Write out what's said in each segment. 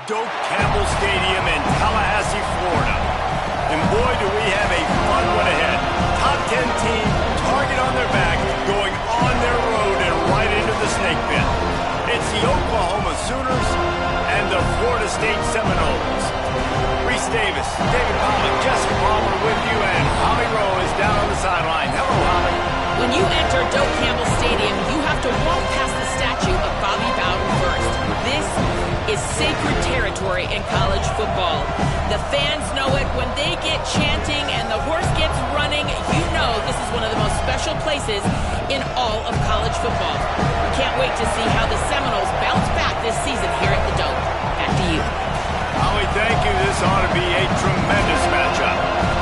Doak Campbell Stadium in Tallahassee, Florida. And boy, do we have a fun one ahead. Top 10 team, target on their back, going on their road and right into the snake pit. It's the Oklahoma Sooners and the Florida State Seminoles. Reese Davis, David Pollock, Jessica Palmer with you, and Holly Rowe is down on the sideline. Hello, Holly. When you enter Doak Campbell Stadium, you have to walk past the statue of Bobby Bowden first. This is sacred territory in college football. The fans know it. When they get chanting and the horse gets running, you know this is one of the most special places in all of college football. We can't wait to see how the Seminoles bounce back this season here at the Doak. Back to you. Holly, thank you. This ought to be a tremendous matchup.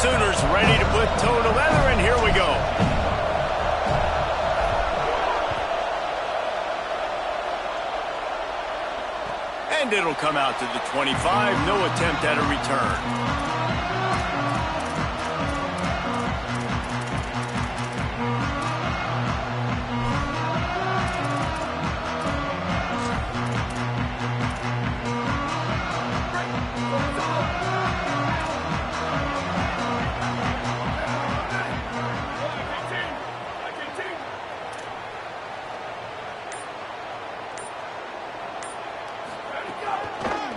Sooners ready to put toe to leather, and here we go. And it'll come out to the 25. No attempt at a return.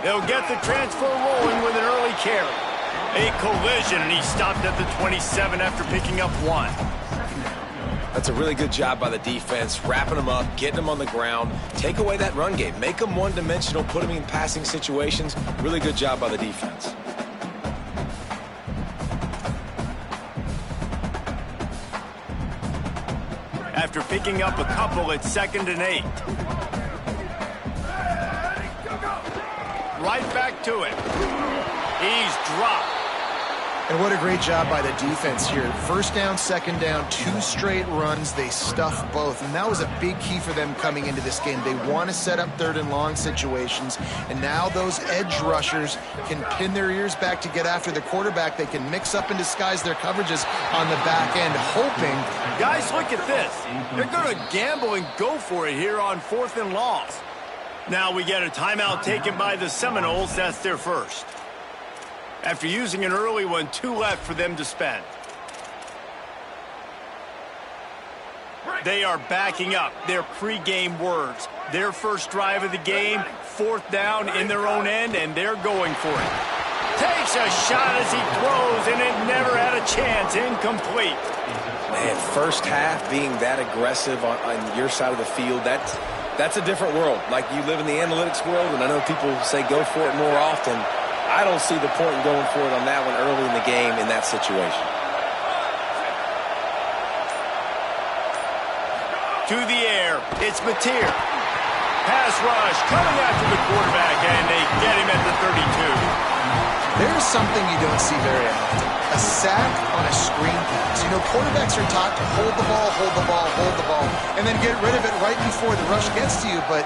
They'll get the transfer rolling with an early carry. A collision, and he stopped at the 27 after picking up 1. That's a really good job by the defense, wrapping them up, getting them on the ground. Take away that run game. Make them one-dimensional, put them in passing situations. Really good job by the defense. After picking up a couple, it's 2nd and 8. Right back to it. He's dropped. And what a great job by the defense here. First down, second down, 2 straight runs. They stuffed both. And that was a big key for them coming into this game. They want to set up 3rd and long situations. And now those edge rushers can pin their ears back to get after the quarterback. They can mix up and disguise their coverages on the back end, hoping. Guys, look at this. They're going to gamble and go for it here on 4th and long. Now we get a timeout taken by the Seminoles. That's their first. After using an early one, 2 left for them to spend. They are backing up their pregame words. Their first drive of the game, 4th down in their own end, and they're going for it. Takes a shot as he throws, and it never had a chance. Incomplete. Man, first half being that aggressive on your side of the field, that's a different world. Like, you live in the analytics world, and I know people say go for it more often. I don't see the point in going for it on that one early in the game in that situation. To the air, it's Mateer. Pass rush coming after the quarterback, and they get him at the 32. There's something you don't see very often. A sack on a screen pass. You know, quarterbacks are taught to hold the ball, hold the ball, hold the ball, and then get rid of it right before the rush gets to you. But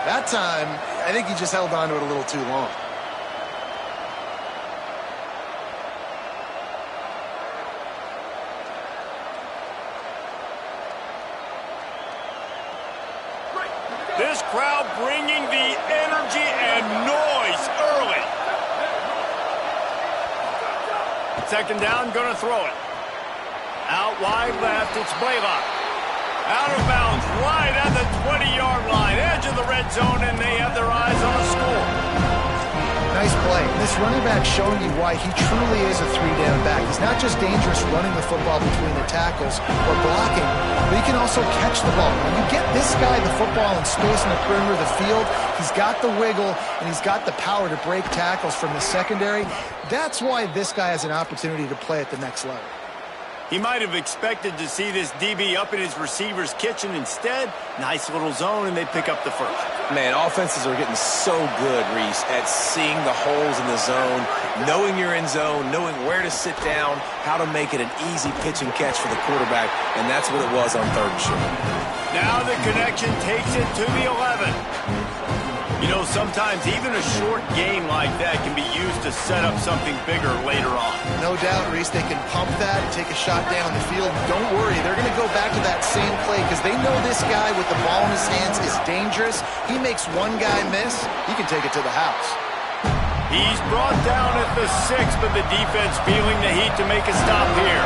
that time, I think he just held on to it a little too long. This crowd bringing the energy and noise early. 2nd down, going to throw it. Out wide left, it's Blaylock. Out of bounds, right at the 20-yard line, edge of the red zone, and they have their eyes on a score. Nice play. This running back showing you why he truly is a 3-down back. He's not just dangerous running the football between the tackles or blocking, but he can also catch the ball. When you get this guy the football in space in the perimeter of the field, he's got the wiggle and he's got the power to break tackles from the secondary. That's why this guy has an opportunity to play at the next level. He might have expected to see this DB up in his receiver's kitchen. Instead, nice little zone, and they pick up the first. Man, offenses are getting so good, Reese, at seeing the holes in the zone, knowing you're in zone, knowing where to sit down, how to make it an easy pitch and catch for the quarterback, and that's what it was on 3rd and short. Now the connection takes it to the 11. You know, sometimes even a short game like that can be used to set up something bigger later on. No doubt, Reese, they can pump that and take a shot down the field. Don't worry, they're going to go back to that same play because they know this guy with the ball in his hands is dangerous. He makes one guy miss, he can take it to the house. He's brought down at the 6, but the defense feeling the heat to make a stop here.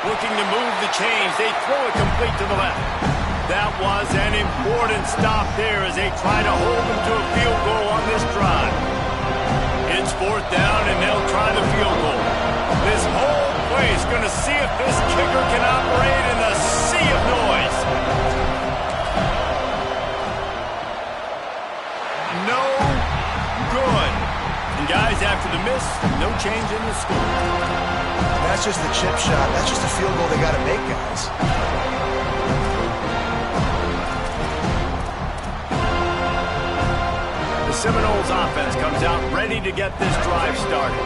Looking to move the chains, they throw it complete to the left. That was an important stop there as they try to hold him to a field goal on this drive. It's 4th down, and they'll try the field goal. This whole play is going to see if this kicker can operate in the sea of noise. No good. And guys, after the miss, no change in the score. That's just the chip shot. That's just a field goal they got to make, guys. Seminoles offense comes out ready to get this drive started.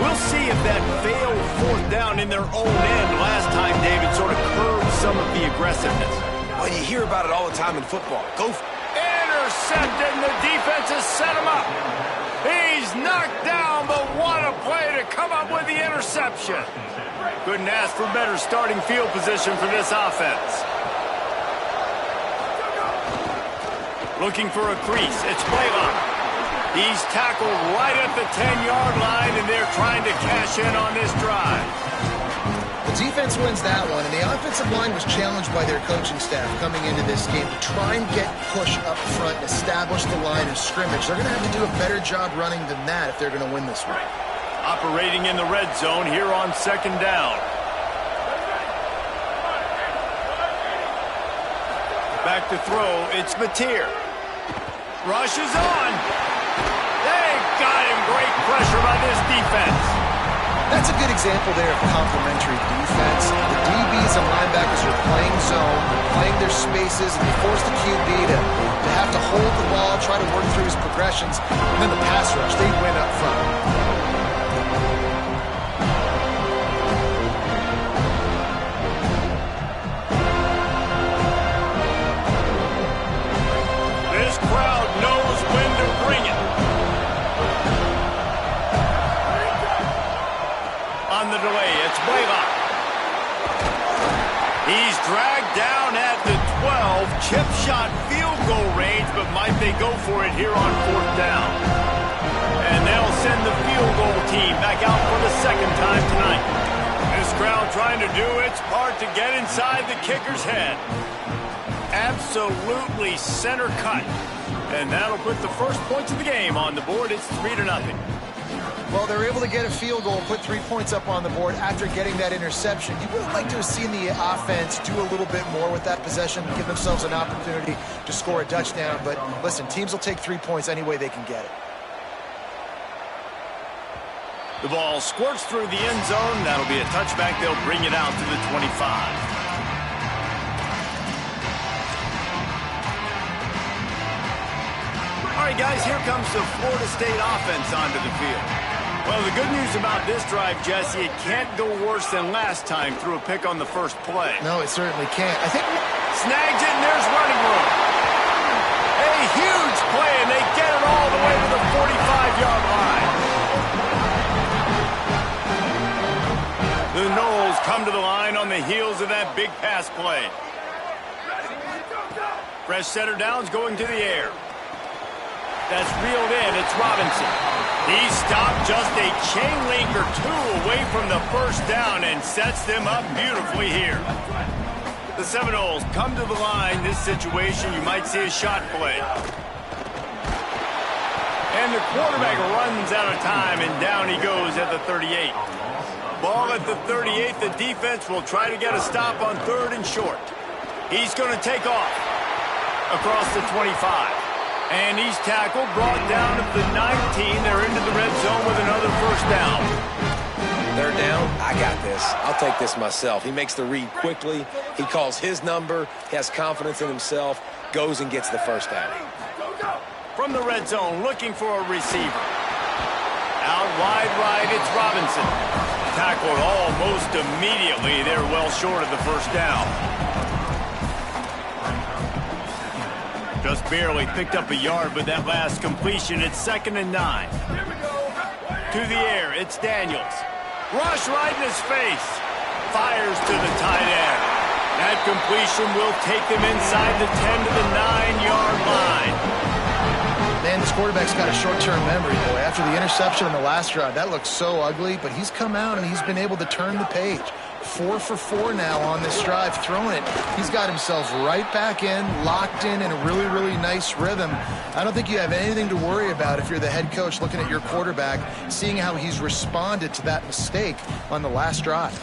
We'll see if that failed 4th down in their own end last time, David, sort of curbed some of the aggressiveness. Well, you hear about it all the time in football. Go for it. Intercepted, and the defense has set him up. He's knocked down, but what a play to come up with the interception. Couldn't ask for better starting field position for this offense. Looking for a crease. It's Blaylock. He's tackled right at the 10-yard line, and they're trying to cash in on this drive. The defense wins that one, and the offensive line was challenged by their coaching staff coming into this game to try and get push up front and establish the line of scrimmage. They're going to have to do a better job running than that if they're going to win this one. Operating in the red zone here on 2nd down. Back to throw. It's Mateer. Rushes on. They got him. Great pressure by this defense. That's a good example there of complementary defense. The DBs and linebackers are playing zone, playing their spaces, and they force the QB to have to hold the ball, try to work through his progressions, and then the pass rush, they win up front. Crowd knows when to bring it. On the delay, it's Blaylock. He's dragged down at the 12. Chip shot field goal range, but might they go for it here on 4th down? And they'll send the field goal team back out for the 2nd time tonight. This crowd trying to do its part to get inside the kicker's head. Absolutely center cut. And that'll put the first points of the game on the board. It's 3-0. Well, they're able to get a field goal, put 3 points up on the board after getting that interception. You would have liked to have seen the offense do a little bit more with that possession, give themselves an opportunity to score a touchdown. But listen, teams will take 3 points any way they can get it. The ball squirts through the end zone. That'll be a touchback. They'll bring it out to the 25. All right, guys, here comes the Florida State offense onto the field. Well, the good news about this drive, Jesse, it can't go worse than last time through a pick on the first play. No, it certainly can't. I think snags it, and there's running room. A huge play, and they get it all the way to the 45-yard line. The Noles come to the line on the heels of that big pass play. Fresh setter downs going to the air. That's reeled in. It's Robinson. He stopped just a chain link or two away from the first down and sets them up beautifully here. The Seminoles come to the line. This situation, you might see a shot play. And the quarterback runs out of time, and down he goes at the 38. Ball at the 38. The defense will try to get a stop on 3rd and short. He's going to take off across the 25. And he's tackled, brought down at the 19. They're into the red zone with another first down. Third down, I got this. I'll take this myself. He makes the read quickly. He calls his number. He has confidence in himself. Goes and gets the first down. From the red zone, looking for a receiver. Out wide right, it's Robinson. Tackled almost immediately. They're well short of the first down. Just barely picked up a yard with that last completion. It's 2nd and 9. To the air, it's Daniels. Rush right in his face. Fires to the tight end. That completion will take them inside the 10 to the 9-yard line. Man, this quarterback's got a short-term memory, boy. After the interception on the last drive, that looked so ugly, but he's come out and he's been able to turn the page. 4 for 4 now on this drive, throwing it. He's got himself right back in, locked in a really, really nice rhythm. I don't think you have anything to worry about if you're the head coach looking at your quarterback, seeing how he's responded to that mistake on the last drive.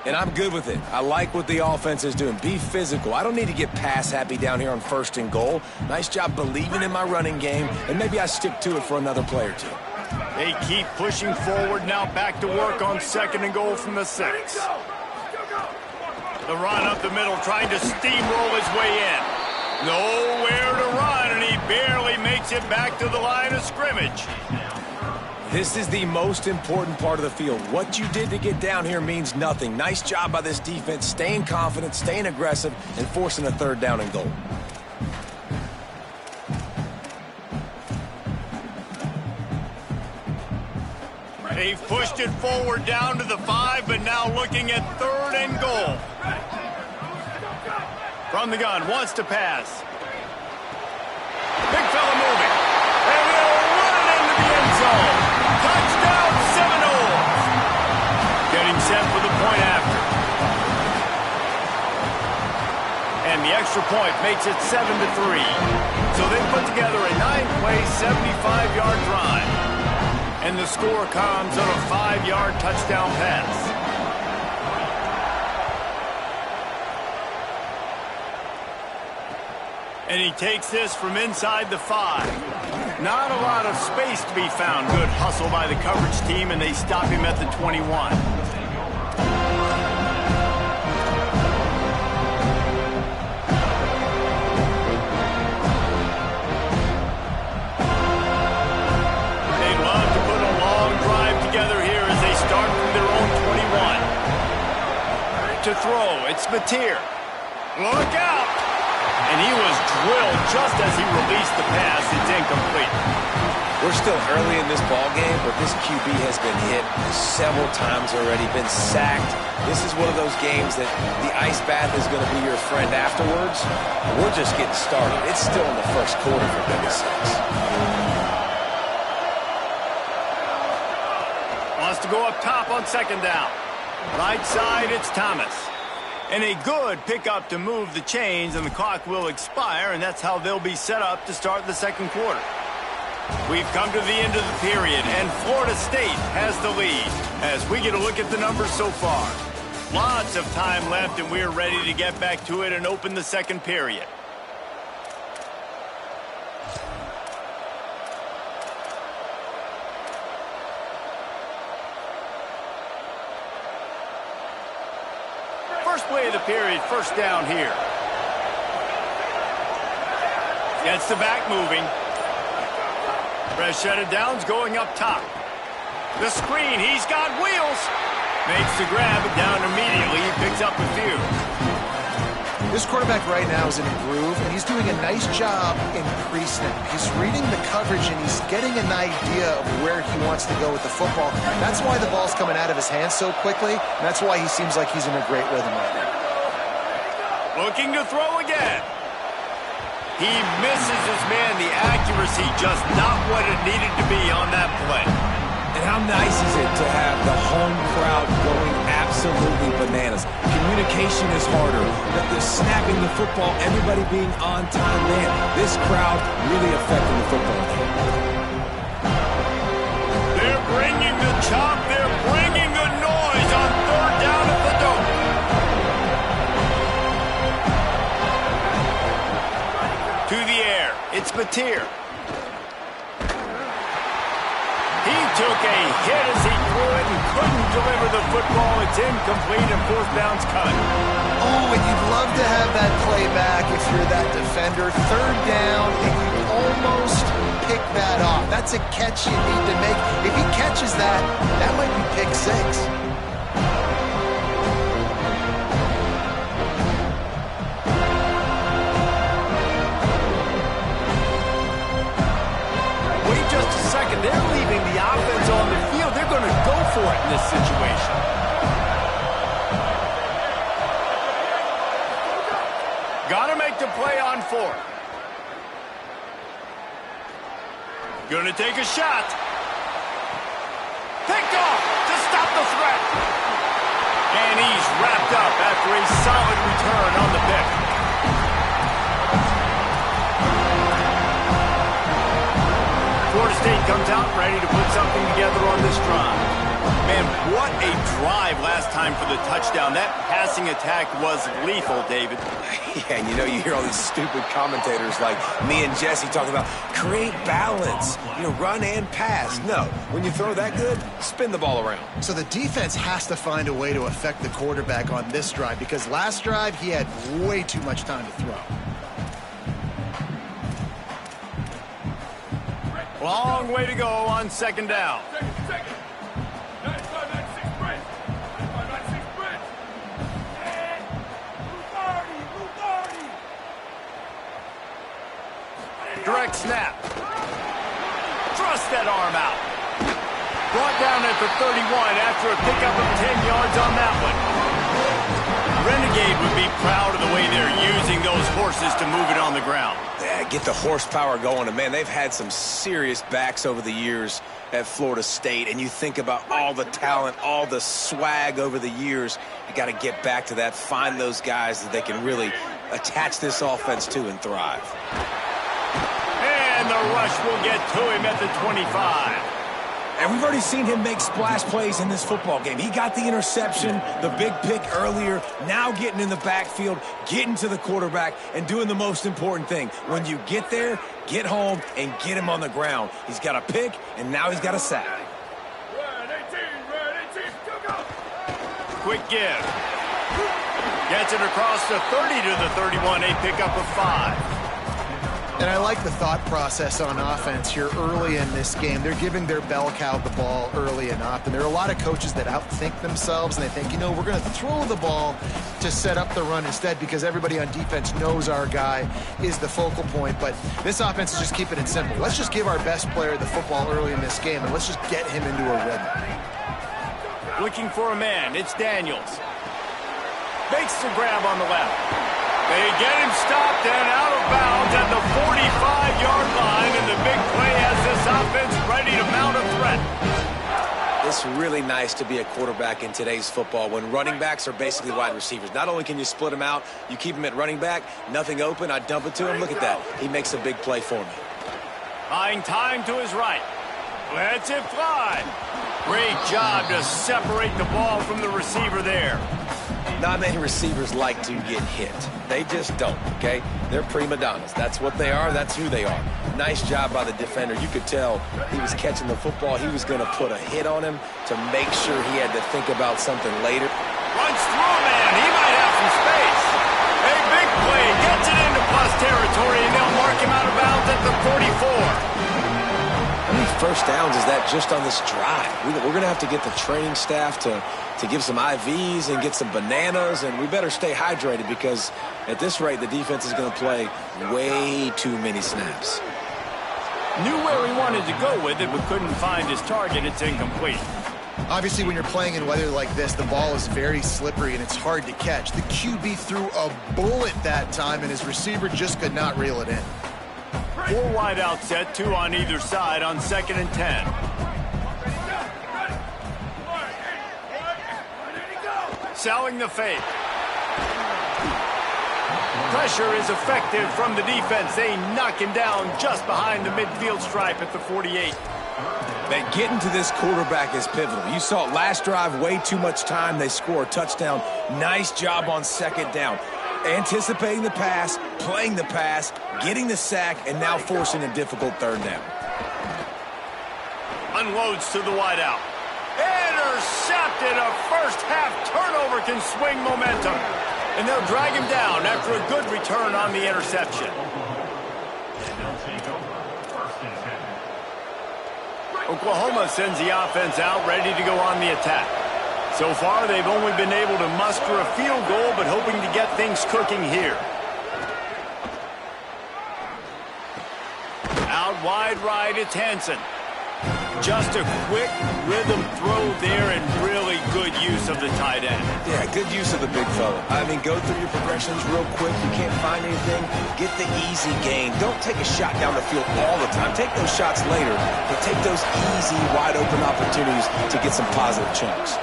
And I'm good with it. I like what the offense is doing. Be physical. I don't need to get pass happy down here on 1st and goal. Nice job believing in my running game, and maybe I stick to it for another play or two. They keep pushing forward, now back to work on 2nd and goal from the 6. The run up the middle, trying to steamroll his way in. Nowhere to run, and he barely makes it back to the line of scrimmage. This is the most important part of the field. What you did to get down here means nothing. Nice job by this defense, staying confident, staying aggressive, and forcing a 3rd down and goal. They've pushed it forward down to the 5, but now looking at 3rd and goal. From the gun, wants to pass. Big fella moving. And he'll run it into the end zone. Touchdown, Seminoles. Getting set for the point after. And the extra point makes it 7-3. So they put together a 9-play, 75-yard drive. And the score comes on a 5-yard touchdown pass. And he takes this from inside the 5. Not a lot of space to be found. Good hustle by the coverage team, and they stop him at the 21. To throw, it's Mateer. Look out! And he was drilled just as he released the pass. It's incomplete. We're still early in this ball game, but this QB has been hit several times already, been sacked. This is one of those games that the ice bath is going to be your friend afterwards. We're just getting started. It's still in the 1st quarter, for goodness sakes. Wants to go up top on 2nd down. Right side, it's Thomas. And a good pickup to move the chains, and the clock will expire, and that's how they'll be set up to start the 2nd quarter. We've come to the end of the period, and Florida State has the lead as we get a look at the numbers so far. Lots of time left, and we're ready to get back to it and open the 2nd period. First play of the period, 1st down here. Gets the back moving. Breshetta Downs going up top. The screen, he's got wheels. Makes the grab, down immediately. He picks up a few. This quarterback right now is in a groove, and he's doing a nice job in pre-snap. He's reading the coverage, and he's getting an idea of where he wants to go with the football. That's why the ball's coming out of his hands so quickly, and that's why he seems like he's in a great rhythm right now. Looking to throw again. He misses his man. The accuracy just not what it needed to be on that play. And how nice is it to have the home crowd going absolutely bananas? Communication is harder. The snapping the football, everybody being on time, man. This crowd really affecting the football game. They're bringing the chop. They're bringing the noise on 3rd down at the Dome. To the air. It's Mateer. He took a hit as he threw it and couldn't deliver the football. It's incomplete and fourth down's cut. Oh, and you'd love to have that play back if you're that defender. Third down, and you almost pick that off. That's a catch you need to make. If he catches that, that might be pick six. Just a second. They're leaving the offense on the field. They're going to go for it in this situation. Got to make the play on fourth. Going to take a shot. Picked off to stop the threat. And he's wrapped up after a solid return on the pick. Florida State comes out ready to put something together on this drive. Man, what a drive last time for the touchdown. That passing attack was lethal, David. Yeah, and you hear all these stupid commentators like me and Jesse talking about create balance, run and pass. No, when you throw that good, spin the ball around. So the defense has to find a way to affect the quarterback on this drive because last drive he had way too much time to throw. Long way to go on second down. Direct snap. Thrust that arm out. Brought down at the 31 after a pickup of 10 yards on that one. Renegade would be proud of the way they're using those horses to move it on the ground. Yeah, get the horsepower going. And, man, they've had some serious backs over the years at Florida State. And you think about all the talent, all the swag over the years. You got to get back to that, find those guys that they can really attach this offense to and thrive. And the rush will get to him at the 25. And we've already seen him make splash plays in this football game. He got the interception, the big pick earlier, now getting in the backfield, getting to the quarterback, and doing the most important thing. When you get there, get home, and get him on the ground. He's got a pick, and now he's got a sack. Quick give. Gets it across the 30 to the 31, a pickup of 5. And I like the thought process on offense here early in this game. They're giving their bell cow the ball early and often. There are a lot of coaches that outthink themselves, and they think, we're going to throw the ball to set up the run instead because everybody on defense knows our guy is the focal point. But this offense is just keeping it simple. Let's just give our best player the football early in this game, and let's just get him into a rhythm. Looking for a man. It's Daniels. Makes the grab on the left. They get him stopped and out of bounds at the 45-yard line, and the big play has this offense ready to mount a threat. It's really nice to be a quarterback in today's football when running backs are basically wide receivers. Not only can you split them out, you keep them at running back, nothing open, I dump it to him. Look at that. He makes a big play for me. Buying time to his right. Lets it fly. Great job to separate the ball from the receiver there. Not many receivers like to get hit. They just don't, okay? They're prima donnas. That's what they are. That's who they are. Nice job by the defender. You could tell he was catching the football. He was going to put a hit on him to make sure he had to think about something later. Runs through a man. He might have some space. A big play. Gets it into plus territory, and they'll mark him out of bounds at the 44. How many first downs is that just on this drive? We're going to have to get the training staff to give some IVs and get some bananas, and we better stay hydrated because at this rate, the defense is going to play way too many snaps. Knew where he wanted to go with it, but couldn't find his target. It's incomplete. Obviously, when you're playing in weather like this, the ball is very slippery and it's hard to catch. The QB threw a bullet that time, and his receiver just could not reel it in. 4 wide out set, 2 on either side on 2nd and 10. Selling the fake. Pressure is effective from the defense. They knock him down just behind the midfield stripe at the 48. But getting to this quarterback is pivotal. You saw it last drive, way too much time. They score a touchdown. Nice job on 2nd down. Anticipating the pass, playing the pass, getting the sack, and now forcing a difficult 3rd down. Unloads to the wideout. Intercepted. A first-half turnover can swing momentum. And they'll drag him down after a good return on the interception. Oklahoma sends the offense out, ready to go on the attack. So far, they've only been able to muster a field goal, but hoping to get things cooking here. Out wide right, it's Hansen. Just a quick rhythm throw there and really good use of the tight end. Yeah, good use of the big fella. I mean, go through your progressions real quick. You can't find anything. Get the easy gain. Don't take a shot down the field all the time. Take those shots later, but take those easy, wide-open opportunities to get some positive chunks.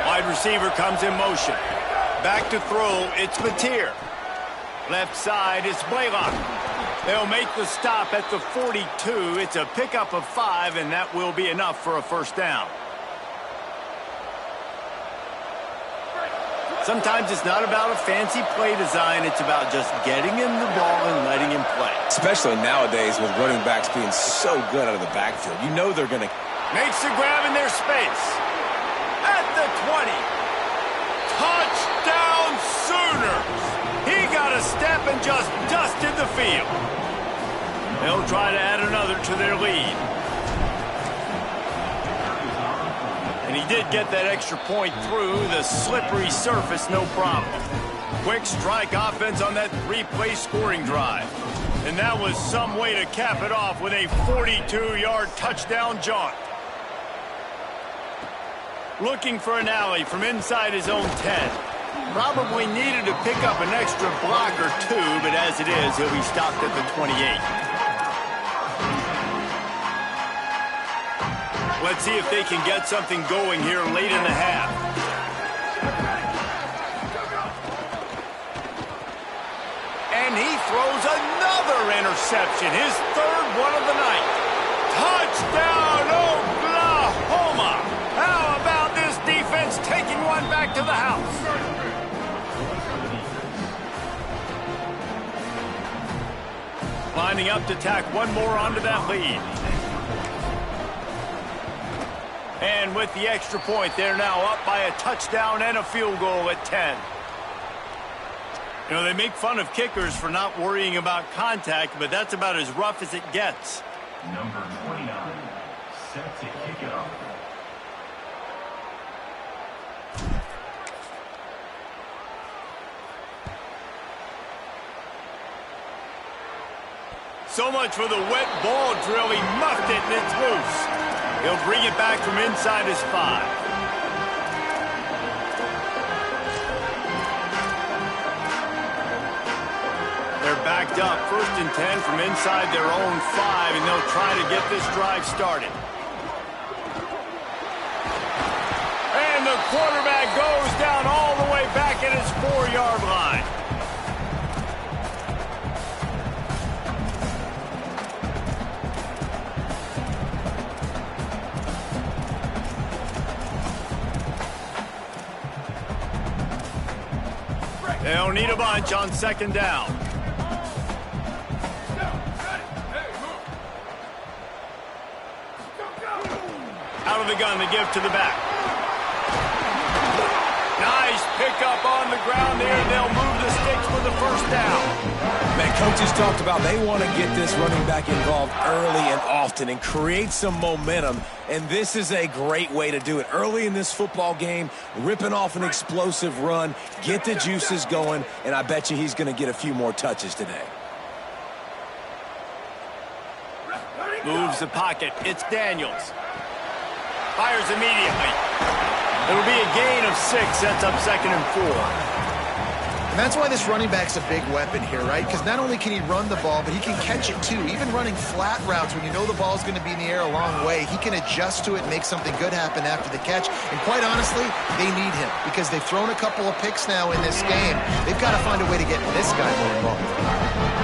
Wide receiver comes in motion. Back to throw, it's Mateer. Left side, it's Blaylock. They'll make the stop at the 42. It's a pickup of 5, and that will be enough for a first down. Sometimes it's not about a fancy play design. It's about just getting him the ball and letting him play. Especially nowadays with running backs being so good out of the backfield. You know they're going to... Makes the grab in their space. At the 20. Touchdown Sooners! He got a step and just dusted the field. They'll try to add another to their lead. And he did get that extra point through the slippery surface, no problem. Quick strike offense on that 3-play scoring drive. And that was some way to cap it off with a 42-yard touchdown jaunt. Looking for an alley from inside his own 10. Probably needed to pick up an extra block or 2, but as it is, he'll be stopped at the 28. Let's see if they can get something going here late in the half. And he throws another interception, his third one of the night. Touchdown, Oklahoma! How about this defense taking one back to the house? Lining up to tack one more onto that lead. And with the extra point, they're now up by a touchdown and a field goal at 10. You know, they make fun of kickers for not worrying about contact, but that's about as rough as it gets. Number 29, set to kick it off. So much for the wet ball drill. He muffed it and it's loose. He'll bring it back from inside his 5. They're backed up, 1st and 10 from inside their own 5, and they'll try to get this drive started. And the quarterback goes down all the way back at his 4-yard line. They'll need a bunch on 2nd down. Out of the gun, they give to the back. Nice pickup on the ground there. They'll move the sticks for the first down. Man, coaches talked about they want to get this running back involved early and often and create some momentum, and this is a great way to do it. Early in this football game, ripping off an explosive run, get the juices going, and I bet you he's going to get a few more touches today. Moves the pocket. It's Daniels. Fires immediately. It'll be a gain of 6, sets up 2nd and 4. And that's why this running back's a big weapon here, right? Because not only can he run the ball, but he can catch it too. Even running flat routes when you know the ball's going to be in the air a long way, he can adjust to it and make something good happen after the catch. And quite honestly, they need him because they've thrown a couple of picks now in this game. They've got to find a way to get this guy more involved.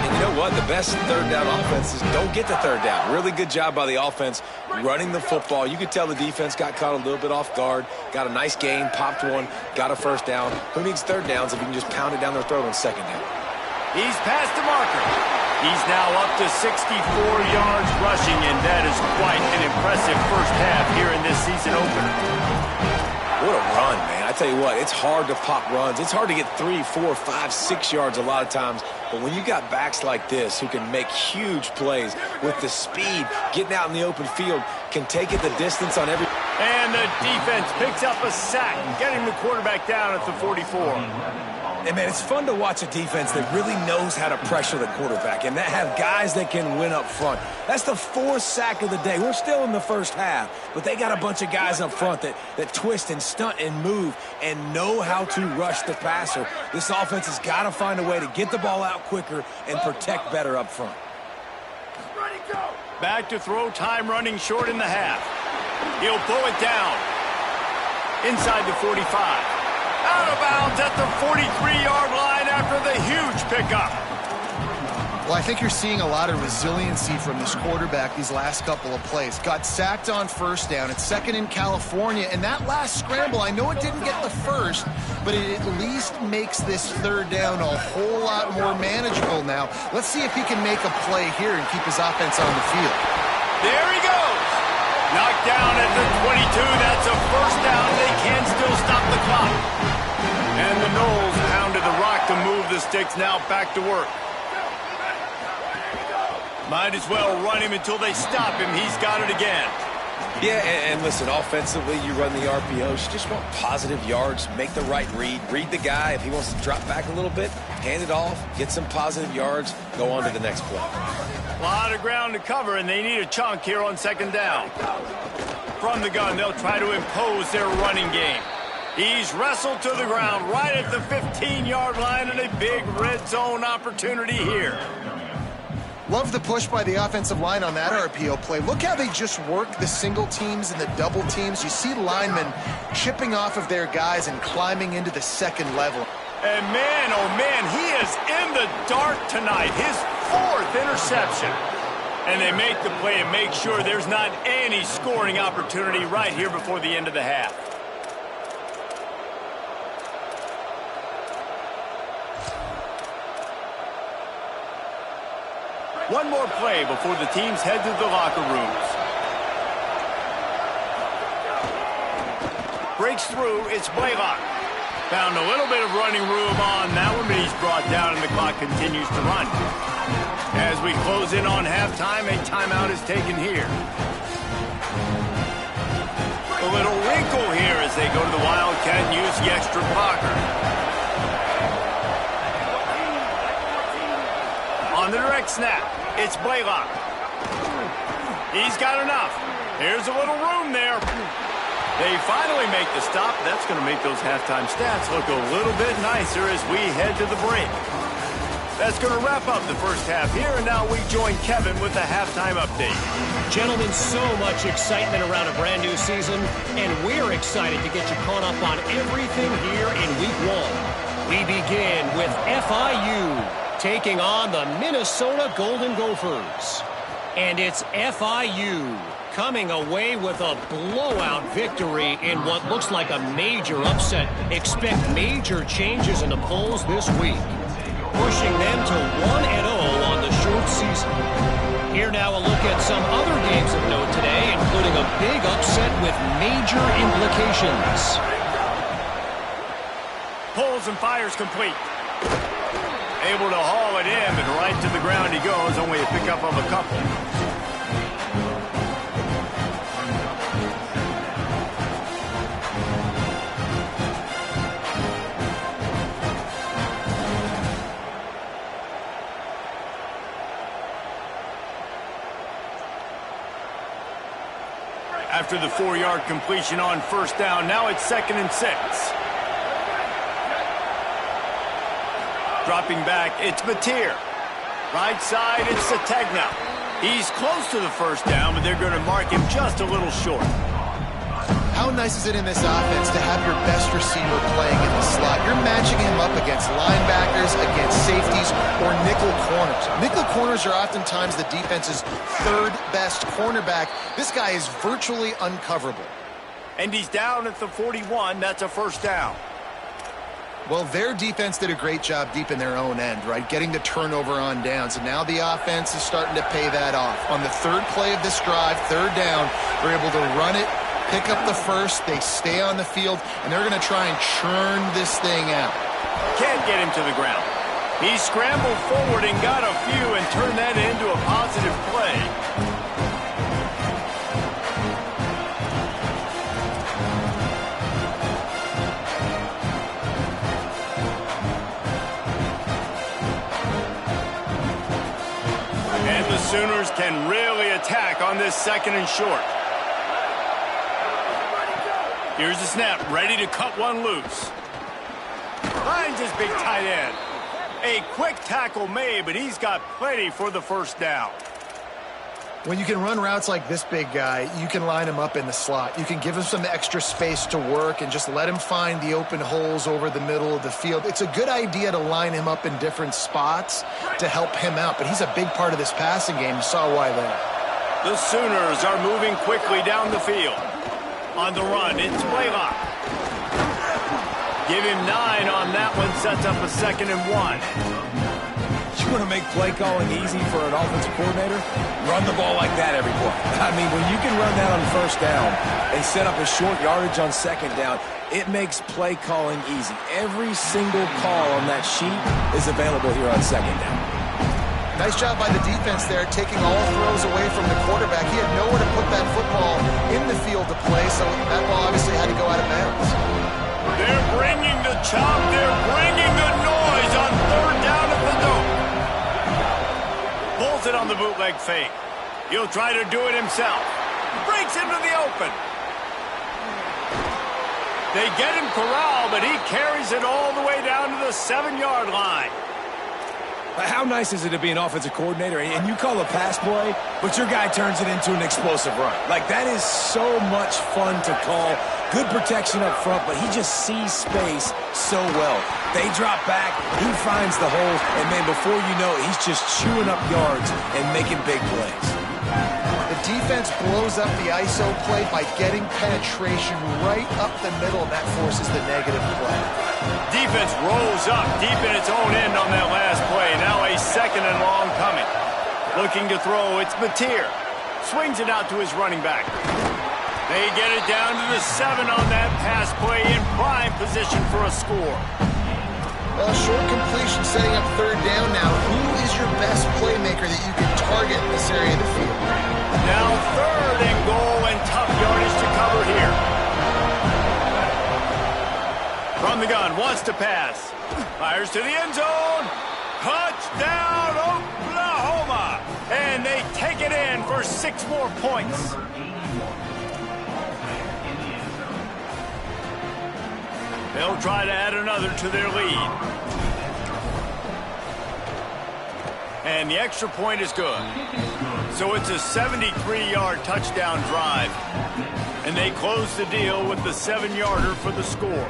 And you know what? The best 3rd down offenses don't get the 3rd down. Really good job by the offense running the football. You could tell the defense got caught a little bit off guard, got a nice gain, popped one, got a 1st down. Who needs 3rd downs if you can just pound it down their throat on 2nd down? He's past the marker. He's now up to 64 yards rushing, and that is quite an impressive first half here in this season opener. What a run, man. I tell you what, it's hard to pop runs. It's hard to get 3, 4, 5, 6 yards a lot of times. But when you got backs like this who can make huge plays with the speed, getting out in the open field, can take it the distance on every... And the defense picks up a sack, getting the quarterback down at the 44. And, man, it's fun to watch a defense that really knows how to pressure the quarterback and that have guys that can win up front. That's the 4th sack of the day. We're still in the first half, but they got a bunch of guys up front that twist and stunt and move and know how to rush the passer. This offense has got to find a way to get the ball out quicker and protect better up front. Back to throw, time running short in the half. He'll pull it down inside the 45. Out of bounds at the 43-yard line after the huge pickup. Well, I think you're seeing a lot of resiliency from this quarterback these last couple of plays. Got sacked on first down. It's second in California. And that last scramble, I know it didn't get the first, but it at least makes this third down a whole lot more manageable now. Let's see if he can make a play here and keep his offense on the field. There he goes. Knocked down at the 22. That's a first down. They can still stop the clock. And the Knowles pounded the rock to move the sticks. Now back to work. Might as well run him until they stop him. He's got it again. Yeah, and listen, offensively, you run the RPOs. You just want positive yards, make the right read the guy. If he wants to drop back a little bit, hand it off, get some positive yards, go on to the next play. A lot of ground to cover, and they need a chunk here on second down. From the gun, they'll try to impose their running game. He's wrestled to the ground right at the 15-yard line, and a big red zone opportunity here. Love the push by the offensive line on that RPO play. Look how they just work the single teams and the double teams. You see linemen chipping off of their guys and climbing into the second level. And man, oh man, he is in the dark tonight. His 4th interception. And they make the play and make sure there's not any scoring opportunity right here before the end of the half. One more play before the teams head to the locker rooms. Breaks through, it's Blaylock. Found a little bit of running room on that one, but he's brought down and the clock continues to run. As we close in on halftime, a timeout is taken here. A little wrinkle here as they go to the Wildcat and use the extra blocker. On the direct snap, it's Blaylock. He's got enough. Here's a little room there. They finally make the stop. That's going to make those halftime stats look a little bit nicer as we head to the break. That's going to wrap up the first half here, and now we join Kevin with the halftime update. Gentlemen, so much excitement around a brand new season, and we're excited to get you caught up on everything here in Week 1. We begin with FIU taking on the Minnesota Golden Gophers. And it's FIU coming away with a blowout victory in what looks like a major upset. Expect major changes in the polls this week, pushing them to 1-0 on the short season. Here now a look at some other games of note today, including a big upset with major implications. Pulls and fires complete. Able to haul it in, but right to the ground he goes, only a pickup of a couple. After the 4-yard completion on first down, now it's 2nd and 6. Dropping back, it's Mateer. Right side, it's Sategna. He's close to the first down, but they're going to mark him just a little short. How nice is it in this offense to have your best receiver playing in the slot? You're matching him up against linebackers, against safeties, or nickel corners. Nickel corners are oftentimes the defense's 3rd best cornerback. This guy is virtually uncoverable. And he's down at the 41. That's a first down. Well, their defense did a great job deep in their own end, right? Getting the turnover on downs. And now the offense is starting to pay that off. On the third play of this drive, third down, they're able to run it, pick up the first, they stay on the field, and they're going to try and churn this thing out. Can't get him to the ground. He scrambled forward and got a few and turned that into a positive play. And the Sooners can really attack on this second and short. Here's the snap, ready to cut one loose. Finds his big tight end. A quick tackle made, but he's got plenty for the first down. When you can run routes like this big guy, you can line him up in the slot. You can give him some extra space to work and just let him find the open holes over the middle of the field. It's a good idea to line him up in different spots to help him out, but he's a big part of this passing game. You saw why there. The Sooners are moving quickly down the field. On the run, it's Blaylock. Give him 9 on that one, sets up a 2nd and 1. You want to make play calling easy for an offensive coordinator? Run the ball like that every play. I mean, when you can run that on first down and set up a short yardage on second down, it makes play calling easy. Every single call on that sheet is available here on second down. Nice job by the defense there, taking all throws away from the quarterback. He had nowhere to put that football in the field to play, so that ball obviously had to go out of bounds. They're bringing the chop. They're bringing the noise on third down at the dome. Pulls it on the bootleg fake. He'll try to do it himself. Breaks into the open. They get him corralled, but he carries it all the way down to the 7-yard line. How nice is it to be an offensive coordinator and you call a pass play, but your guy turns it into an explosive run? Like, that is so much fun to call. Good protection up front, but he just sees space so well. They drop back, he finds the holes, and then before you know it, he's just chewing up yards and making big plays. The defense blows up the ISO play by getting penetration right up the middle, and that forces the negative play. Defense rolls up deep in its own end on that last play. Now a 2nd and long coming. Looking to throw, it's Mateer. Swings it out to his running back. They get it down to the 7 on that pass play in prime position for a score. Well, short completion setting up third down now. Who is your best playmaker that you can target in this area of the field? Now 3rd and goal and tough yardage to cover here. From the gun, wants to pass. Fires to the end zone. Touchdown, Oklahoma. And they take it in for 6 more points. They'll try to add another to their lead. And the extra point is good. So it's a 73-yard touchdown drive. And they close the deal with the 7-yarder for the score.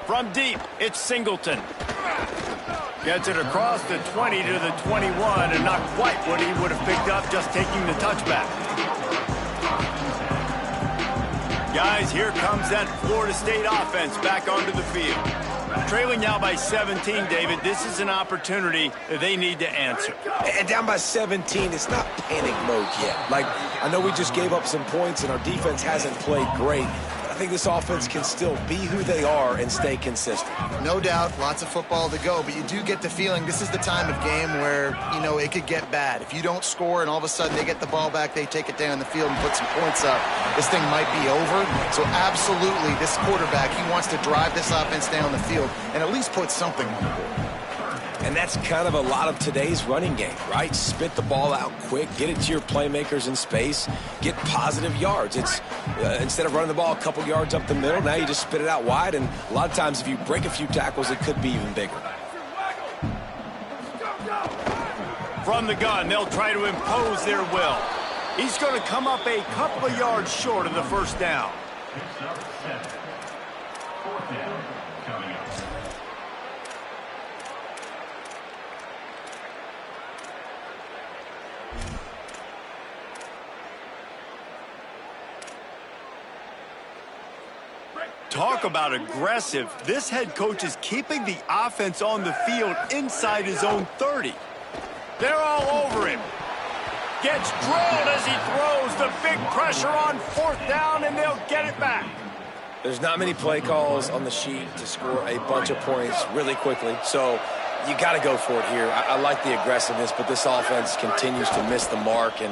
From deep, it's Singleton. Gets it across the 20 to the 21, and not quite what he would have picked up just taking the touchback. Guys, here comes that Florida State offense back onto the field. Trailing now by 17, David. This is an opportunity that they need to answer. And down by 17, it's not panic mode yet. Like, I know we just gave up some points and our defense hasn't played great. I think this offense can still be who they are and stay consistent. No doubt, lots of football to go, but you do get the feeling this is the time of game where, you know, it could get bad. If you don't score and all of a sudden they get the ball back, they take it down the field and put some points up, this thing might be over. So absolutely, this quarterback, he wants to drive this offense down the field and at least put something on the board. And that's kind of a lot of today's running game, right? Spit the ball out quick, get it to your playmakers in space, get positive yards. It's instead of running the ball a couple yards up the middle, now you just spit it out wide, and a lot of times if you break a few tackles, it could be even bigger. From the gun, they'll try to impose their will. He's going to come up a couple of yards short of the first down. Picks up 7. 4th down coming up. Talk about aggressive. This head coach is keeping the offense on the field inside his own 30. They're all over him. Gets drilled as he throws. The big pressure on 4th down, and they'll get it back. There's not many play calls on the sheet to score a bunch of points really quickly, so you got to go for it here. I like the aggressiveness, but this offense continues to miss the mark, and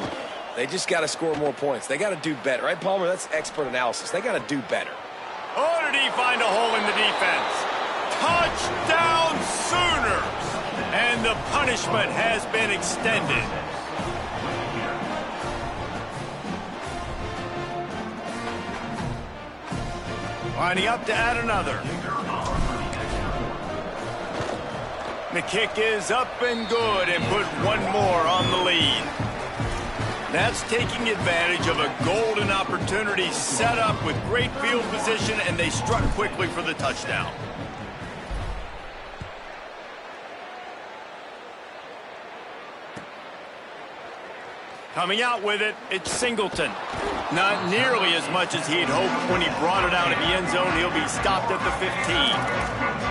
they just got to score more points. They got to do better, right, Palmer? That's expert analysis. They got to do better. Oh, did he find a hole in the defense? Touchdown Sooners! And the punishment has been extended. Lining up to add another. The kick is up and good and put one more on the lead. That's taking advantage of a golden opportunity set up with great field position, and they struck quickly for the touchdown. Coming out with it, it's Singleton. Not nearly as much as he'd hoped when he brought it out in the end zone. He'll be stopped at the 15.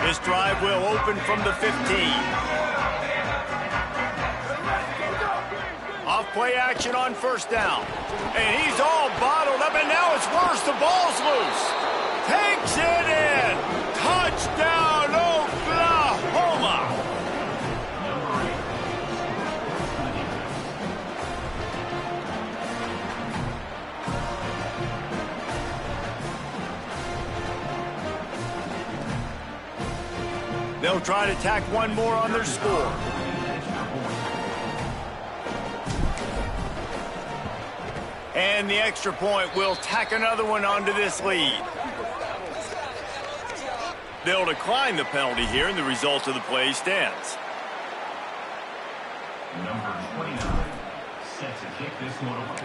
This drive will open from the 15. Off play action on 1st down. And he's all bottled up, and now it's worse. The ball's loose. Takes it in. Touchdown, Oklahoma. They'll try to tack one more on their score. And the extra point will tack another one onto this lead. They'll decline the penalty here, and the result of the play stands. Number 29, set to kick this one away.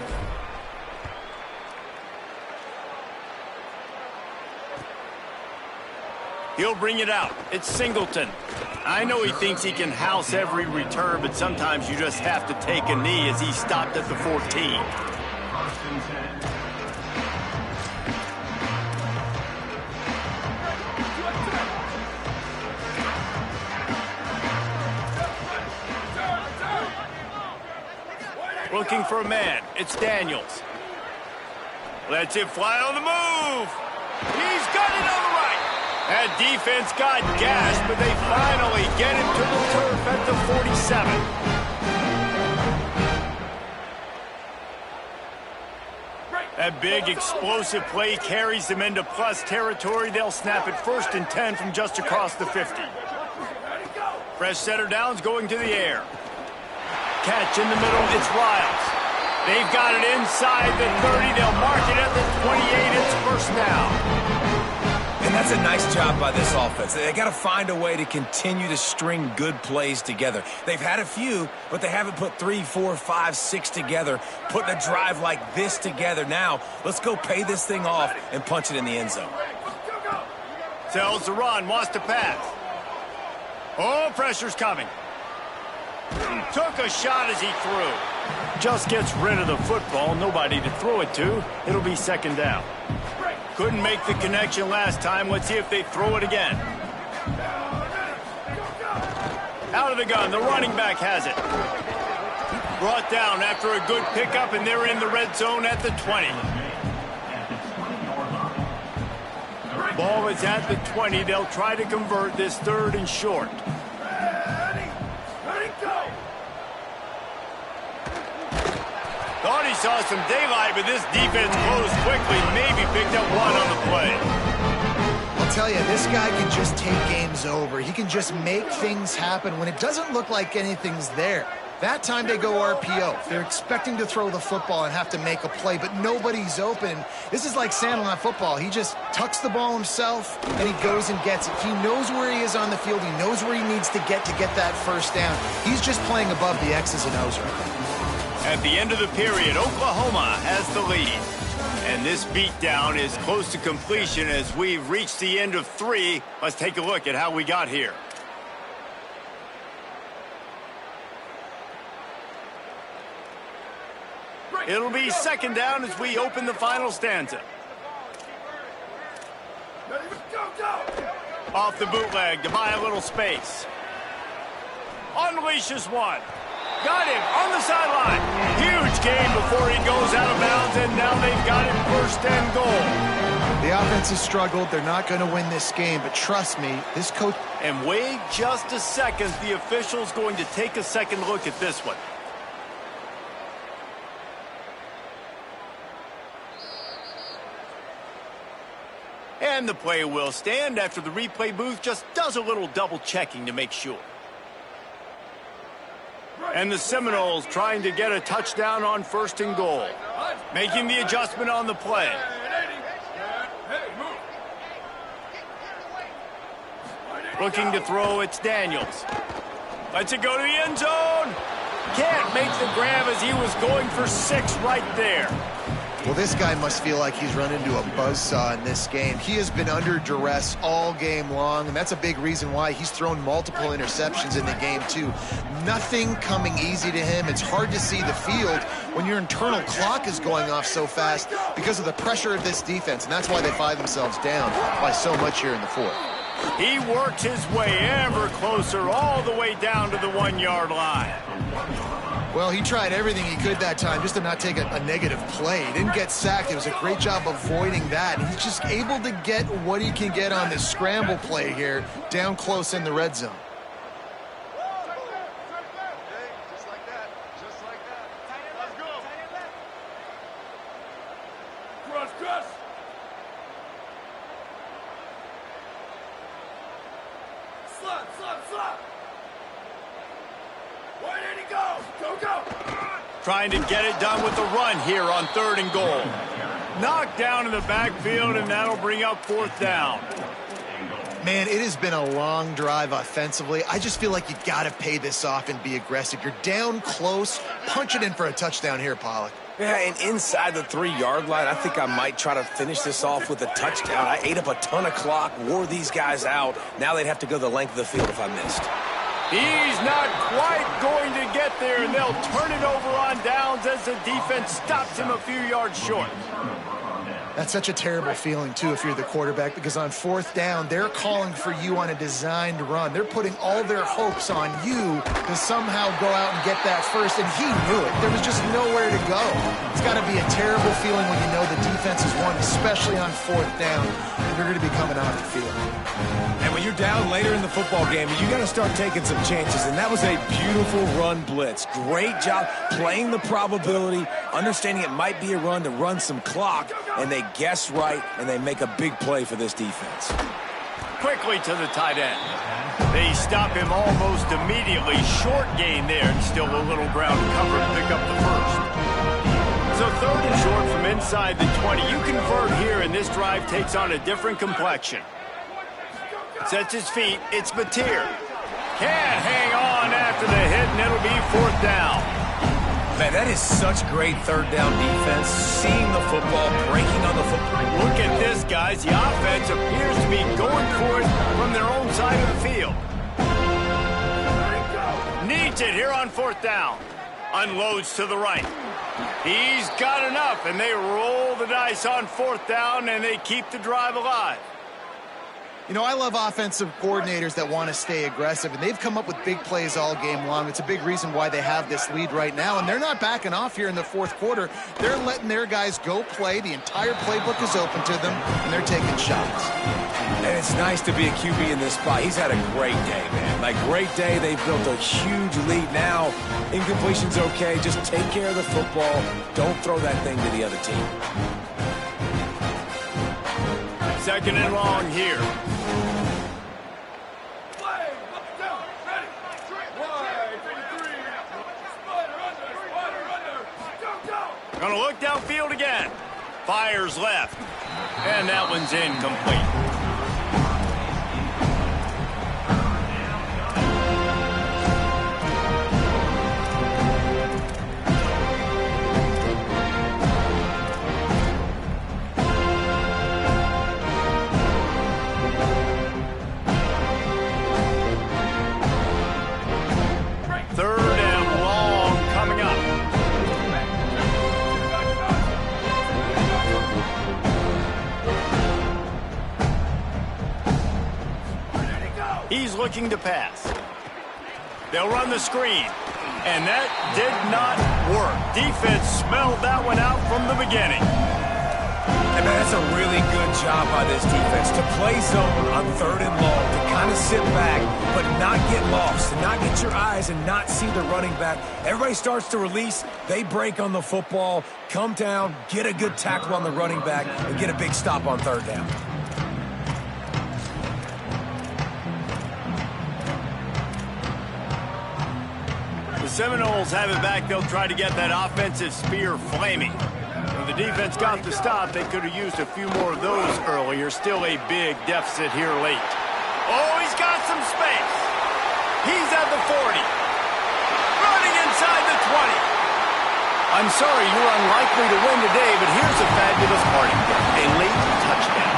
He'll bring it out. It's Singleton. I know he thinks he can house every return, but sometimes you just have to take a knee as he stopped at the 14. Looking for a man. It's Daniels. Lets it fly on the move. He's got it on the right. That defense got gashed, but they finally get him to the turf at the 47. That big explosive play carries them into plus territory. They'll snap it 1st and 10 from just across the 50. Fresh setter downs going to the air. Catch in the middle, it's Riles. They've got it inside the 30. They'll mark it at the 28. It's 1st down. And that's a nice job by this offense. They got to find a way to continue to string good plays together. They've had a few, but they haven't put 3, 4, 5, 6 together, putting a drive like this together. Now, let's go pay this thing off and punch it in the end zone. Tells the run, wants to pass. Oh, pressure's coming. Took a shot as he threw. Just gets rid of the football, nobody to throw it to. It'll be 2nd down. Couldn't make the connection last time. Let's see if they throw it again. Out of the gun, the running back has it. Brought down after a good pickup, and they're in the red zone at the 20. Ball is at the 20. They'll try to convert this 3rd and short. Thought he saw some daylight, but this defense closed quickly. Maybe picked up one on the play. I'll tell you, this guy can just take games over. He can just make things happen when it doesn't look like anything's there. That time they go RPO. They're expecting to throw the football and have to make a play, but nobody's open. This is like Sandlot football. He just tucks the ball himself, and he goes and gets it. He knows where he is on the field. He knows where he needs to get that 1st down. He's just playing above the X's and O's right now. At the end of the period, Oklahoma has the lead. And this beatdown is close to completion as we've reached the end of 3. Let's take a look at how we got here. It'll be second down as we open the final stanza. Off the bootleg to buy a little space. Unleashes one. Got him on the sideline. Huge gain before he goes out of bounds, and now they've got him first and goal. The offense has struggled. They're not going to win this game, but trust me, this coach... And wait just a second. The official's going to take a second look at this one. And the play will stand after the replay booth just does a little double checking to make sure. And the Seminoles trying to get a touchdown on first and goal. Making the adjustment on the play. Looking to throw, it's Daniels. Lets it go to the end zone. Can't make the grab as he was going for 6 right there. Well, this guy must feel like he's run into a buzzsaw in this game. He has been under duress all game long, and that's a big reason why he's thrown multiple interceptions in the game, too. Nothing coming easy to him. It's hard to see the field when your internal clock is going off so fast because of the pressure of this defense, and that's why they find themselves down by so much here in the fourth. He worked his way ever closer all the way down to the 1-yard line. Well, he tried everything he could that time just to not take a negative play. He didn't get sacked. It was a great job avoiding that. And he's just able to get what he can get on this scramble play here down close in the red zone. Just like that. Just like that. Let's go. Cross. Slap. Where did he go? Go. Trying to get it done with the run here on 3rd and goal. Knocked down in the backfield, and that'll bring up 4th down. Man, it has been a long drive offensively. I just feel like you got to pay this off and be aggressive. You're down close. Punch it in for a touchdown here, Pollock. Yeah, and inside the 3-yard line, I think I might try to finish this off with a touchdown. I ate up a ton of clock, wore these guys out. Now they'd have to go the length of the field if I missed. He's not quite going to get there, and they'll turn it over on downs as the defense stops him a few yards short. That's such a terrible feeling, too, if you're the quarterback, because on 4th down, they're calling for you on a designed run. They're putting all their hopes on you to somehow go out and get that first, and he knew it. There was just nowhere to go. It's got to be a terrible feeling when you know the defense has won, especially on 4th down, and you're going to be coming off the field. And when you're down later in the football game, you got to start taking some chances, and that was a beautiful run blitz. Great job playing the probability, understanding it might be a run to run some clock, and they guess right, and they make a big play for this defense. Quickly to the tight end. They stop him almost immediately. Short gain there, and still a little ground cover to pick up the first. So 3rd and short from inside the 20. You convert here, and this drive takes on a different complexion. Sets his feet. It's Mateer. Can't hang on after the hit, and it'll be 4th down. Man, that is such great 3rd down defense. Seeing the football, breaking on the football. Look at this, guys. The offense appears to be going for it from their own side of the field. Needs it here on 4th down. Unloads to the right. He's got enough, and they roll the dice on 4th down, and they keep the drive alive. You know, I love offensive coordinators that want to stay aggressive, and they've come up with big plays all game long. It's a big reason why they have this lead right now, and they're not backing off here in the 4th quarter. They're letting their guys go play. The entire playbook is open to them, and they're taking shots. And it's nice to be a QB in this spot. He's had a great day, man. Like, great day. They've built a huge lead now. Incompletion's okay. Just take care of the football. Don't throw that thing to the other team. 2nd and long here. Gonna look downfield again. Fires left. And that one's incomplete. He's looking to pass. They'll run the screen. And that did not work. Defense smelled that one out from the beginning. And that's a really good job by this defense to play zone on 3rd and long, to kind of sit back but not get lost, to not get your eyes and not see the running back. Everybody starts to release. They break on the football, come down, get a good tackle on the running back, and get a big stop on 3rd down. The Seminoles have it back. They'll try to get that offensive spear flaming. When the defense got the stop, they could have used a few more of those earlier. Still a big deficit here late. Oh, he's got some space. He's at the 40. Running inside the 20. I'm sorry you're unlikely to win today, but here's a fabulous party. A late touchdown.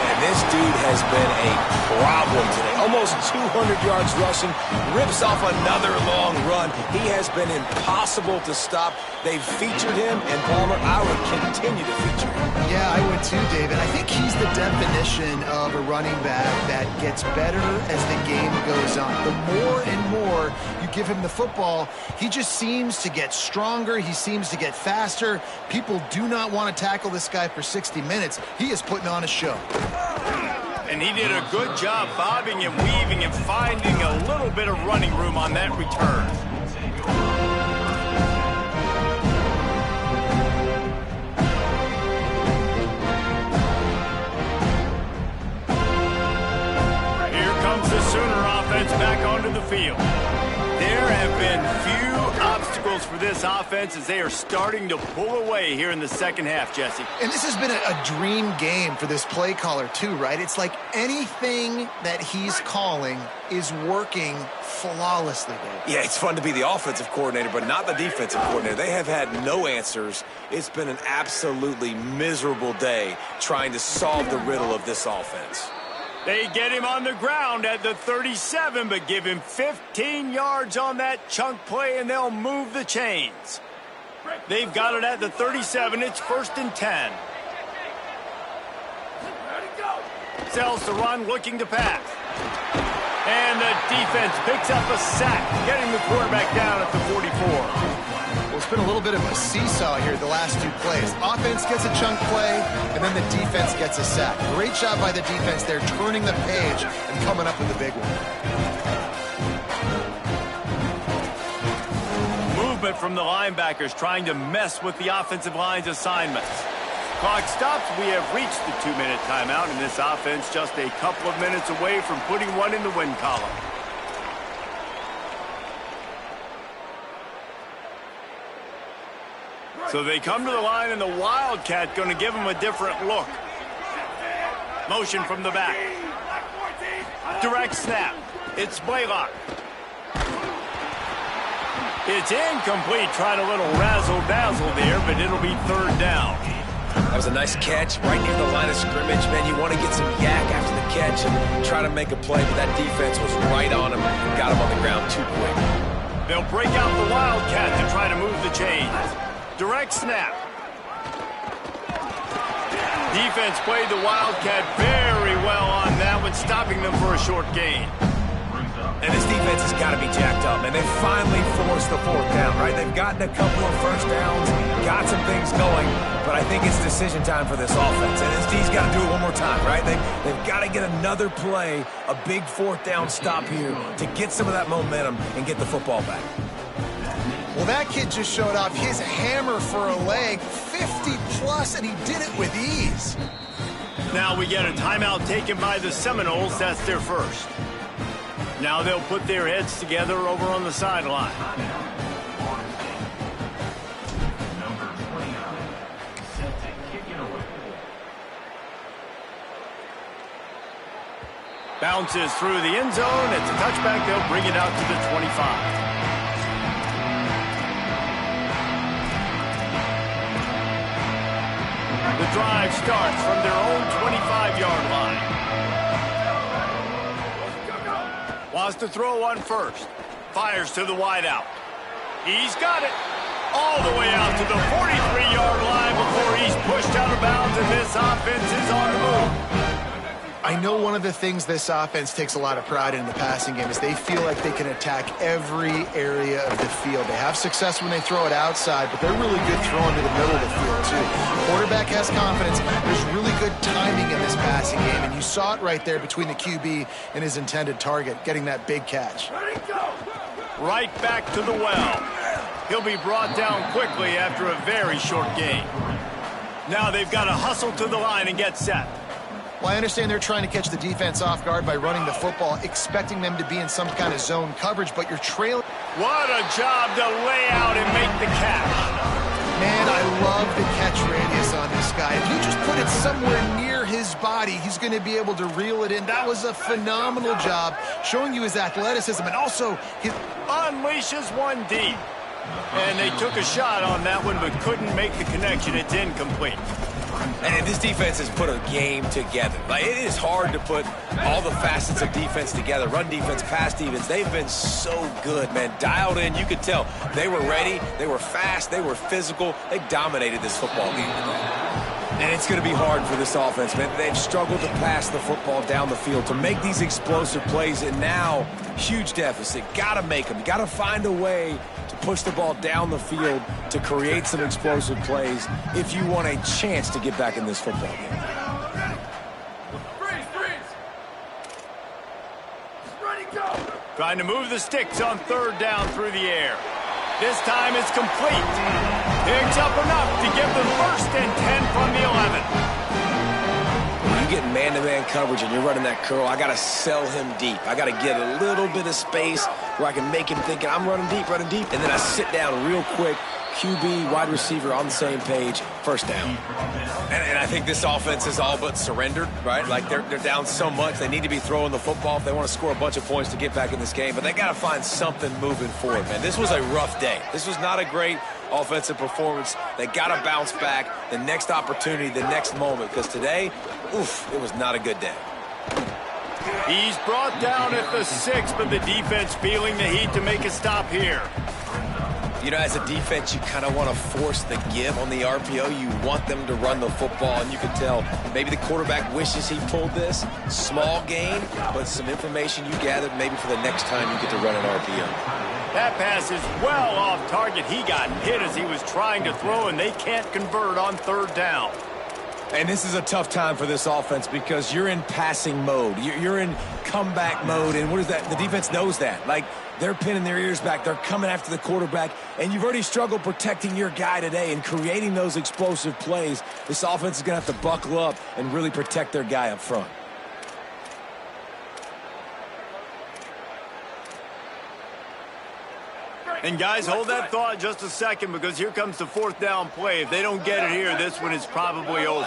And this dude has been a problem today. Almost 200 yards rushing, rips off another long run. He has been impossible to stop. They've featured him, and Palmer, I would continue to feature him. Yeah, I would too, David. I think he's the definition of a running back that gets better as the game goes on. The more and more you give him the football, he just seems to get stronger. He seems to get faster. People do not want to tackle this guy for 60 minutes. He is putting on a show. And he did a good job bobbing and weaving and finding a little bit of running room on that return. Here comes the Sooner offense back onto the field. There have been few obstacles for this offense as they are starting to pull away here in the second half, Jesse. And this has been a dream game for this play caller too, right? It's like anything that he's calling is working flawlessly, Dave. Yeah, it's fun to be the offensive coordinator, but not the defensive coordinator. They have had no answers. It's been an absolutely miserable day trying to solve the riddle of this offense. They get him on the ground at the 37, but give him 15 yards on that chunk play, and they'll move the chains. They've got it at the 37. It's 1st and 10. Sells to run, looking to pass. And the defense picks up a sack, getting the quarterback down at the 44. Well, it's been a little bit of a seesaw here the last 2 plays. Offense gets a chunk play, and then the defense gets a sack. Great job by the defense there, turning the page and coming up with a big one. Movement from the linebackers trying to mess with the offensive line's assignments. Clock stops. We have reached the 2-minute timeout, and this offense just a couple of minutes away from putting one in the win column. So they come to the line, and the Wildcat going to give them a different look. Motion from the back. Direct snap. It's Blaylock. It's incomplete. Tried a little razzle-dazzle there, but it'll be 3rd down. That was a nice catch right near the line of scrimmage. Man, you want to get some yak after the catch and try to make a play, but that defense was right on him and got him on the ground too quick. They'll break out the Wildcat to try to move the chains. Direct snap. Defense played the Wildcat very well on that one, stopping them for a short gain. And this defense has got to be jacked up, and they've finally forced the 4th down, right? They've gotten a couple of 1st downs, got some things going, but I think it's decision time for this offense. And this D's got to do it one more time, right? They've got to get another play, a big 4th down stop here to get some of that momentum and get the football back. Well, that kid just showed off his hammer for a leg, 50+, and he did it with ease. Now we get a timeout taken by the Seminoles. That's their first. Now they'll put their heads together over on the sideline. Number 29, set to kick it away. Bounces through the end zone. It's a touchback. They'll bring it out to the 25. The drive starts from their own 25-yard line. Wants to throw one first. Fires to the wideout. He's got it. All the way out to the 43-yard line before he's pushed out of bounds, and this offense is on the move. I know one of the things this offense takes a lot of pride in the passing game is they feel like they can attack every area of the field. They have success when they throw it outside, but they're really good throwing to the middle of the field, too. Quarterback has confidence. There's really good timing in this passing game, and you saw it right there between the QB and his intended target, getting that big catch. Right back to the well. He'll be brought down quickly after a very short gain. Now they've got to hustle to the line and get set. Well, I understand they're trying to catch the defense off guard by running the football, expecting them to be in some kind of zone coverage, but you're trailing. What a job to lay out and make the catch. Man, I love the catch radius on this guy. If you just put it somewhere near his body, he's going to be able to reel it in. That was a phenomenal job, showing you his athleticism and also his... Unleashes one deep. And they took a shot on that one, but couldn't make the connection. It's incomplete. And this defense has put a game together. Like, it is hard to put all the facets of defense together. Run defense, pass defense. They've been so good, man. Dialed in. You could tell they were ready. They were fast. They were physical. They dominated this football game today. And it's going to be hard for this offense, man. They've struggled to pass the football down the field, to make these explosive plays, and now, huge deficit. Got to make them. Got to find a way to push the ball down the field to create some explosive plays if you want a chance to get back in this football game. Trying to move the sticks on third down through the air. This time it's complete. Picks up enough to give them first and 10 from the 11. When you get man-to-man coverage and you're running that curl, I got to sell him deep. I got to get a little bit of space where I can make him think I'm running deep, and then I sit down real quick. QB, wide receiver on the same page, first down. And I think this offense is all but surrendered, right? Like they're down so much, they need to be throwing the football if they want to score a bunch of points to get back in this game. But they got to find something moving forward, man. This was a rough day. This was not a great offensive performance. They got to bounce back. The next opportunity, the next moment, because today, oof, it was not a good day. He's brought down at the 6, but the defense feeling the heat to make a stop here. You know, as a defense, you kind of want to force the give on the RPO. You want them to run the football, and you can tell maybe the quarterback wishes he pulled this. Small gain, but some information you gathered maybe for the next time you get to run an RPO. That pass is well off target. He got hit as he was trying to throw, and they can't convert on third down. And this is a tough time for this offense because you're in passing mode. You're in comeback mode, and what is that? The defense knows that. Like, they're pinning their ears back. They're coming after the quarterback, and you've already struggled protecting your guy today and creating those explosive plays. This offense is going to have to buckle up and really protect their guy up front. And guys, hold that thought just a second, because here comes the fourth down play. If they don't get it here, this one is probably over.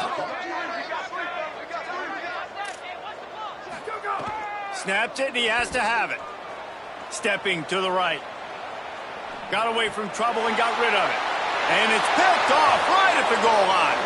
Snapped it, and he has to have it. Stepping to the right. Got away from trouble and got rid of it. And it's picked off right at the goal line.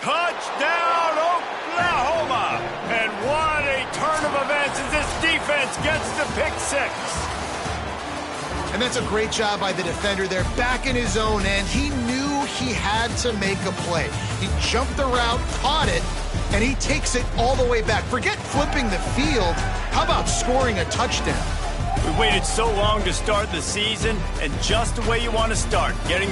Touchdown, Oklahoma! And what a turn of events as this defense gets the pick 6. And that's a great job by the defender there, back in his own end. He knew he had to make a play. He jumped the route, caught it, and he takes it all the way back. Forget flipping the field. How about scoring a touchdown? We waited so long to start the season, and just the way you want to start, getting